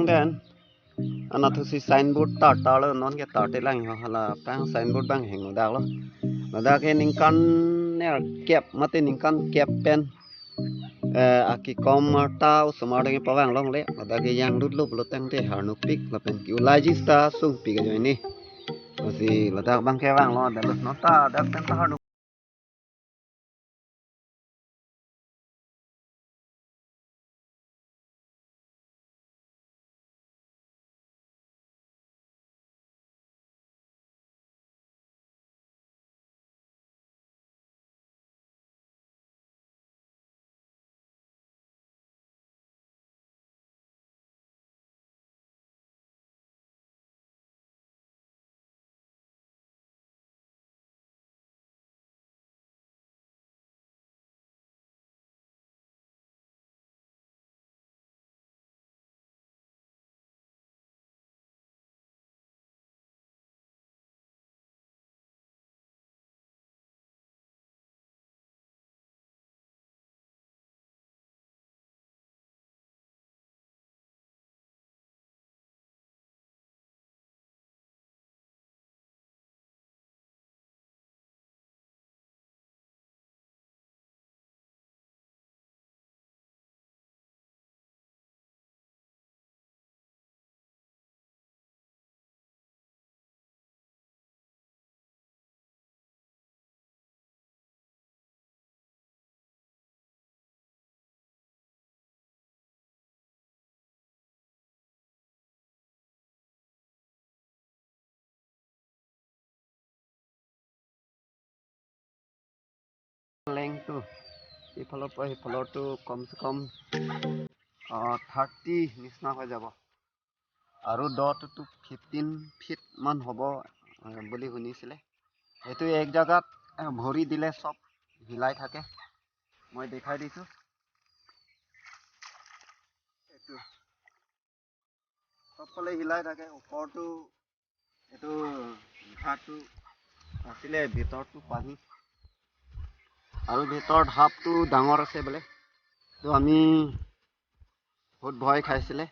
den anak tu si signboard tar lo non ke tar te lang ho hala pang signboard bang heng dak lo dak ke ningkan ne kep mate ningkan kep pen aki kom marta usmar de pawang long le dak ke yang lut lup lo tang te har nu pik lo pen ki ulaji sta sung pik jo ini si lo dak bang ke wang lo dak lo nota dak pen ta har leng tu সিফালৰ তো কম চে কম 30 নিচিনা হৈ যাব আৰু দটো 15 fit মান হ'ব বুলি শুনিছিলে এইটো এক জায়গাত ভৰি দিলে সব হিলাই থাকে মই দেখাই দিছো এইটো সবফালে হিলাই থাকে ওপৰটো এইটো ঘাটটো আছিলে ভিতৰটো পানী আৰু ভিতৰত হাফটো ডাঙৰ আছে বোলে তো আমি বহুত ভয় খাইছিলে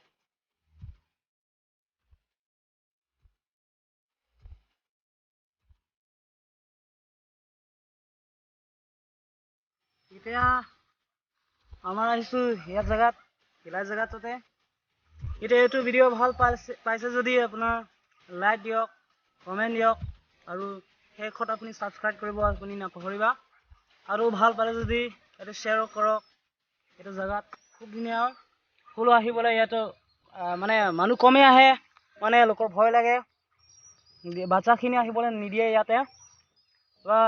এতিয়া আমাৰ আহিছো ইয়াৰ জায়গাত হিলাই জায়গাটোতে এতিয়া এইটো ভিডিঅ' ভাল পাইছে যদি আপোনাৰ লাইক দিয়ক কমেণ্ট দিয়ক আৰু শেষত আপুনি ছাবস্ক্ৰাইব কৰিব আপুনি নাপাহৰিবা আৰু ভাল পালে যদি এইটো শ্বেয়াৰ কৰক এইটো জায়গাত খুব ধুনীয়া সকলো আহিবলৈ ইয়াতো মানে মানুহ কমেই আহে মানে লোকৰ ভয় লাগে বাচ্চাখিনি আহিবলৈ নিদিয়ে ইয়াতে বা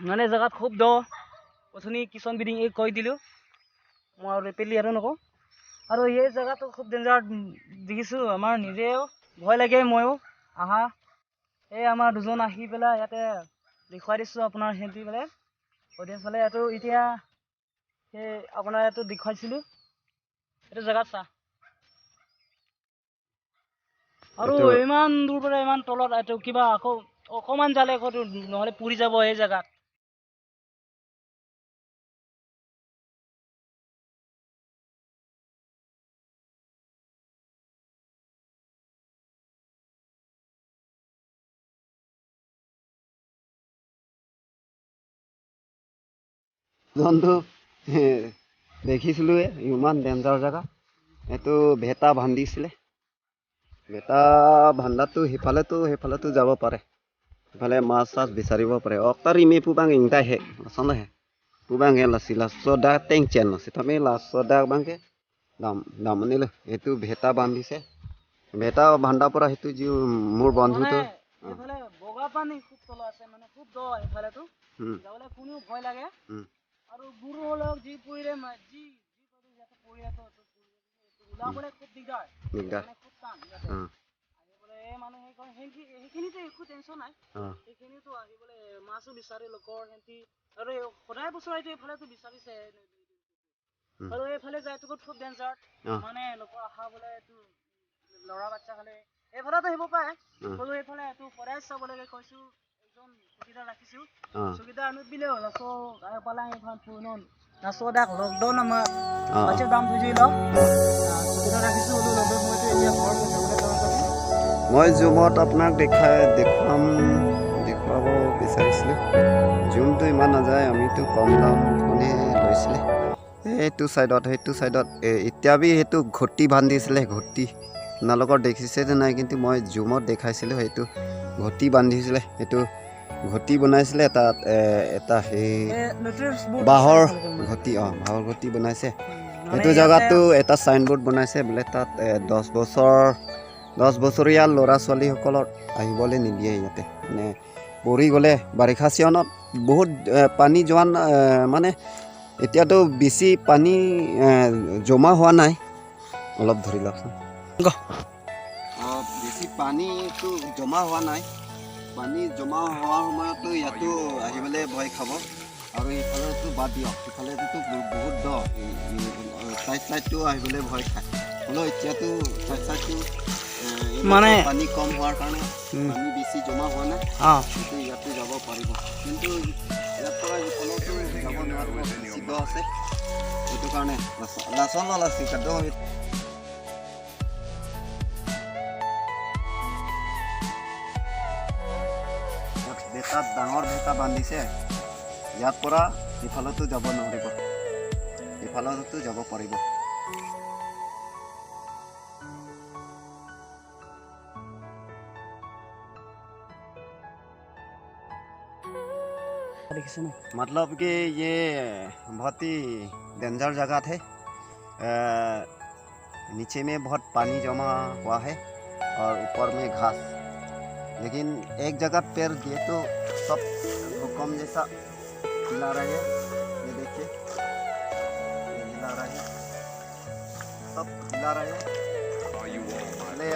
মানে জায়গাত খুব দ অথনি কিচন বিডিং এই কৈ দিলোঁ মই আৰু ৰেপিডলি আৰু নকওঁ আৰু এই জেগাটো খুব ডেঞ্জাৰ দেখিছোঁ আমাৰ নিজেও ভয় লাগে ময়ো আহা এই আমাৰ দুজন আহি পেলাই ইয়াতে দেখুৱাই দিছোঁ আপোনাৰ সিহঁতি পেলাই অডিয়েঞ্চ ফালে এইটো এতিয়া সেই আপোনাৰ এইটো দেখুৱাইছিলোঁ এইটো জেগাত চা আৰু ইমান দূৰ পৰা ইমান তলত এইটো কিবা আকৌ অকণমান জালে আকৌ নহ'লে পুৰি যাব এই জেগাত জন্তু দেখিছিলো ইমান ডেঞ্জাৰ জেগা এইটো ভেটা বান্ধিছিলে ভেটা বান্ধাটো সেইফালেতো যাব পাৰে সেইফালে মাছ চাছ বিচাৰিব পাৰে অক্টাৰ ইমে পুবাং ইংটা হে আচল হে পুবাং হে লাচি লাচদা টেং চেন লাচি তুমি লাচদা বাংকে দামনিলে এইটো ভেটা বান্ধিছে ভেটা বান্ধাৰ পৰা সেইটো যি মোৰ বন্ধুটো এইফালে বগা পানী খুব তল আছে মানে খুব দ এইফালেতো যাবলৈ কোনো ভয় লাগে আৰু গুৰু হলক যি পৰিলে যি ইয়াতে পৰি আছে ওলাবলৈ খুব দিগদাৰ মানে খুব টান ইয়াতে আহিবলৈ এই মানুহে কয় সেইখিনিতো একো টেনশ্যন নাই সেইখিনিতো আহিবলৈ মাছো বিচাৰে লোকৰ সিহঁতি আৰু সদায় বছৰতে এইফালেতো বিচাৰিছে আৰু এইফালে যায়তো খুব ডেঞ্জাৰ মানে লোকৰ আশা বোলে এইটো ল'ৰা বাচ্চা খালে এইফালেতো আহিব পাৰে হ'লেও এইফালে এইটো সদায় চাব লাগে কৈছোঁ এজন চকীদাৰ ৰাখিছোঁ চকীদাৰ আনি দিলে হ'ল আকৌ পালাং এখন পুৰণ তাৰপিছত এক লকডাউন আমাৰ অঁ বাচ্চা দাম বুজি লওক সুবিধা ৰাখিছোঁ বোলো লকডাউন সময়তো এতিয়া ঘৰ গৈছে বোলে তেওঁলোকে মই জুমত আপোনাক দেখুৱাব বিচাৰিছিলোঁ। জুমটো ইমান নাযায়, আমিতো কম দামখনে লৈছিলে। সেইটো চাইডত এতিয়া বি সেইটো ঘটি বান্ধিছিলে। ঘটি আপোনালোকৰ দেখিছে যে নাই, কিন্তু মই জুমত দেখাইছিলোঁ। সেইটো ঘটি বান্ধিছিলে, সেইটো ঘটি বনাইছিলে। তাত এটা সেই বাঁহৰ ঘটি বাঁহৰ ঘটি বনাইছে। সেইটো জেগাতো এটা চাইনবোৰ্ড বনাইছে বোলে তাত 10 বছৰীয়া ল'ৰা ছোৱালীসকলক আহিবলৈ নিদিয়ে ইয়াতে। মানে পৰি গ'লে বাৰিষা চিজনত বহুত পানী যোৱা মানে এতিয়াতো বেছি পানী জমা হোৱা নাই। অলপ ধৰি লওকচোন। বেছি পানীটো জমা হোৱা নাই। পানী জমা হোৱাৰ সময়তো ইয়াতো আহিবলৈ ভয় খাব। আৰু ইফালেতো বাদ দিয়ক, ইফালেতো বহুত দ, চাইডটো আহিবলৈ ভয় খায়। হ'লেও এতিয়াতো চাইডটো মানে পানী কম হোৱাৰ কাৰণে পানী বেছি জমা হোৱা নাই। কিন্তু ইয়াতো যাব পাৰিব, কিন্তু ইয়াৰ পৰা ইফালেতো যাব নোৱাৰিব, বেছি দ আছে। সেইটো কাৰণে ভেটাত ডাঙৰ ভেটা বান্ধিছে। ইয়াৰ পৰা ইফালতো যাব নোৱাৰিব, ইফালতো যাব পাৰিব। मतलब कि ये बहुत ही डेंजर जगह थे। नीचे में बहुत पानी जमा हुआ है और ऊपर में घास। लेकिन एक जगह पैर दिए तो सब भूकंप जैसा हिला रहे हैं। ये देखिए, ये हिला रहे हैं, सब हिला रहे हैं। पहले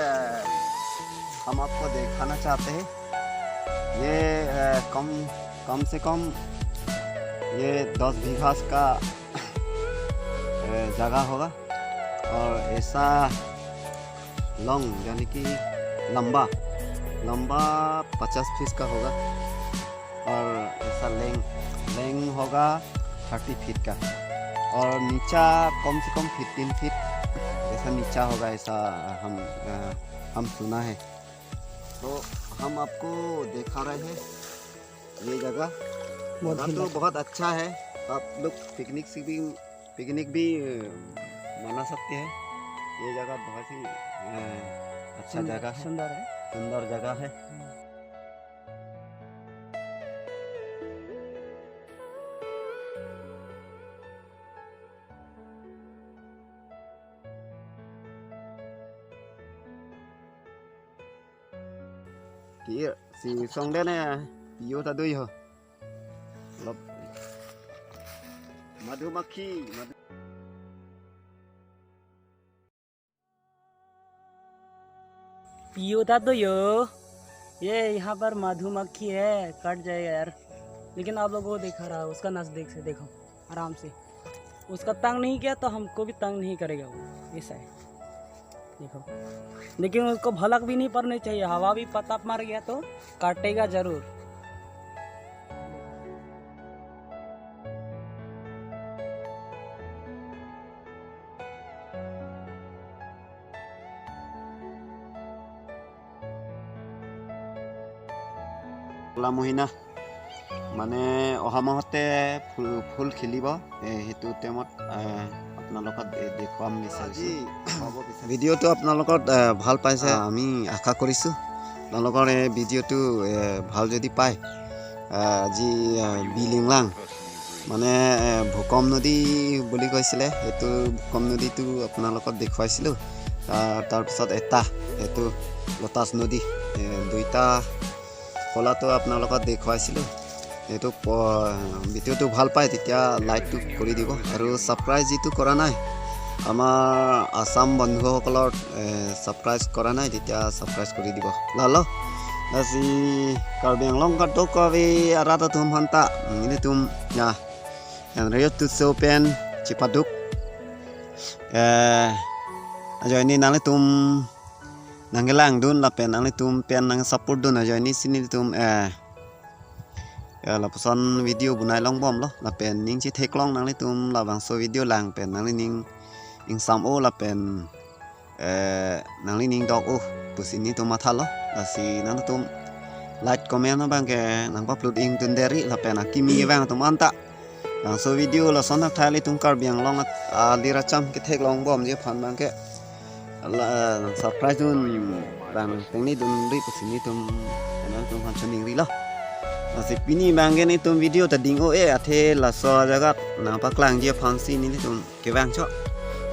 हम आपको दिखाना चाहते हैं। ये कम से कम ये 10 बीघा का जगह होगा। और ऐसा लॉन्ग यानी कि लंबा 50 फीट का होगा। और ऐसा लेंग होगा 30 फीट का। और नीचा कम से कम 15 फीट ऐसा नीचा होगा, ऐसा हम सुना है। तो हम आपको दिखा रहे हैं ये जगह तो बहुत अच्छा है। आप लोग पिकनिक भी मना सकते हैं। ये जगह बहुत ही अच्छा जगह है, सुंदर जगह है। Si song đến yêu ta đuôi hả? Lộc Madhumakhi पियोता तो ये यहाँ पर मधुमक्खी है, कट जाएगा यार। लेकिन आप लोगों को दिखा रहा है, उसका नज़दीक से देखो आराम से। उसका तंग नहीं किया तो हमको भी तंग नहीं करेगा वो, ऐसा है देखो। लेकिन उसको भलक भी नहीं पड़नी चाहिए, हवा भी पता मार गया तो काटेगा जरूर। মহিনা মানে অহা মাহতে ফুল খিলিব। সেইটো টাইমত আপোনালোকক দেখুৱাম বিচাৰিছোঁ। ভিডিঅ'টো আপোনালোকক ভাল পাইছে আমি আশা কৰিছোঁ। আপোনালোকৰ এই ভিডিঅ'টো ভাল যদি পায়, আজি বিলিংলাং মানে ভূকম নদী বুলি কৈছিলে, সেইটো ভূকম নদীটো আপোনালোকক দেখুৱাইছিলোঁ। তাৰপিছত এইটো লটাছ নদী, দুইটা খোলাটো আপোনালোকক দেখুৱাইছিলোঁ। এইটো ভিডিঅ'টো ভাল পায় তেতিয়া লাইকটো কৰি দিব। আৰু ছাবস্ক্ৰাইব যিটো কৰা নাই, আমাৰ আসাম বন্ধুসকলৰ ছাবস্ক্ৰাইব কৰা নাই, তেতিয়া ছাবস্ক্ৰাইব কৰি দিব। লালো si Karbi Anglong kato kawi arata tum hanta ini tum ya yang rayot tu sopen Cipaduk ajo ini nang tum nanggelang dun lapen nang tum pen nang sapur dun ajo ini sini tum là son video bunai long bom lo là pen ning chi thek long nang le tum là bang so video lang pen nang le ning ing sam o là pen nang le ning dog o pusini tum matha lo là si nang tum like comment nó bang ke nang upload ing tun deri là pen akimi bang tum anta bang so video là son thak thai le tum kar biang long lira cham ke thek long bom je phan bang ke là surprise dun bang teng ni dun ri pusini tum nang tum han chuning ri lo Masih pini banggen itu video tadi ate la so jagat nampak lang dia fancy ni tu kewang cok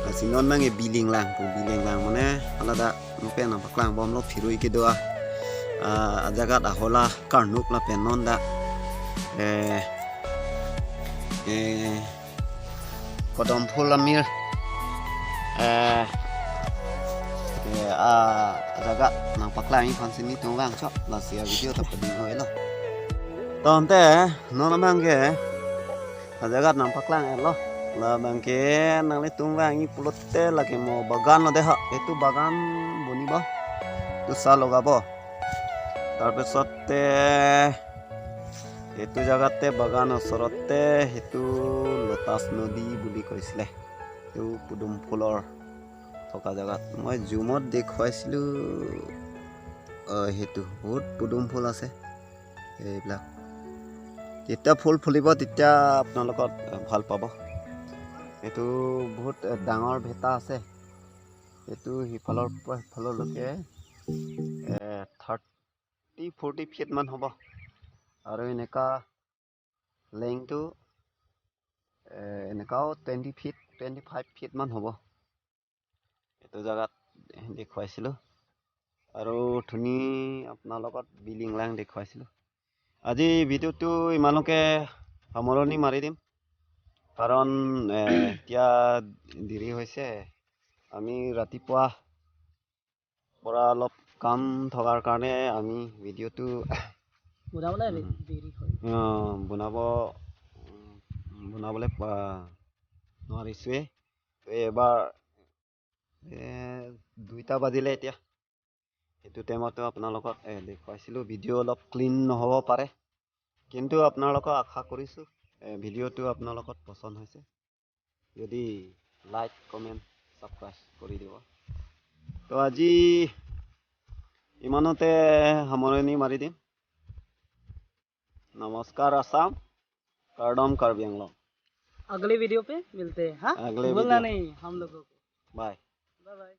masih non mangi biling lang mana ala da nupe nampak lang bom lo firui ke doa jagat ahola karnuk la penon da kodom pulamir jagat nampak lang ini fancy ni tu bang cok la sia video tadi lo tóm thế nó mang cái jagat nampak lang lo là bang cái nang le tung vang ipulot te là cái mo bagan lo deha itu bagan boni ba tu sal logabo tarpisate itu jagate bagan osorote itu lotas nodi buli koisile itu pudum pulor থকা জাগাত মই জুমত দেখুৱাইছিলো হেতু বহুত পুদুম ফুল আছে এইবিলাক যেতিয়া ফুল ফুলিব তেতিয়া আপোনালোকক ভাল পাব এইটো বহুত ডাঙৰ ভেটা আছে এইটো হিফালৰ পৰা হিফাললৈকে 30-40 ফিট মান হ'ব আৰু এনেকা লেংটো এনেকাও 25 ফিট মান হ'ব এইটো জাগাত দেখুৱাইছিলো আৰু ধুনি আপোনালোকক বিলিং লাং দেখুৱাইছিলো আজি ভিডিওটো ইমানকে সামৰণি মাৰি দিম কাৰণ এতিয়া দেৰি হৈছে আমি ৰাতিপুৱা পৰা অলপ কাম থকাৰ কাৰণে আমি ভিডিওটো বনাবলৈ নোৱাৰিছোৱে এবাৰ 2টা বাজিলে এতিয়া সেইটো টাইমতো আপোনালোকক দেখুৱাইছিলো ভিডিও অলপ ক্লিন নহ'ব পাৰে কিন্তু আপোনালোকক আশা কৰিছো ভিডিওটো আপোনালোকক পছন্দ হৈছে যদি লাইক কমেন্ট সাবস্ক্ৰাইব কৰি দিব তো আজি ইমানতে সামৰণি মাৰি দিম नमस्कार आसाम कार्डम कार्बी आंगलॉन्ग अगले वीडियो पे मिलते हैं हाँ अगले भूलना वीडियो नहीं हम लोगों को बाय बाय बाय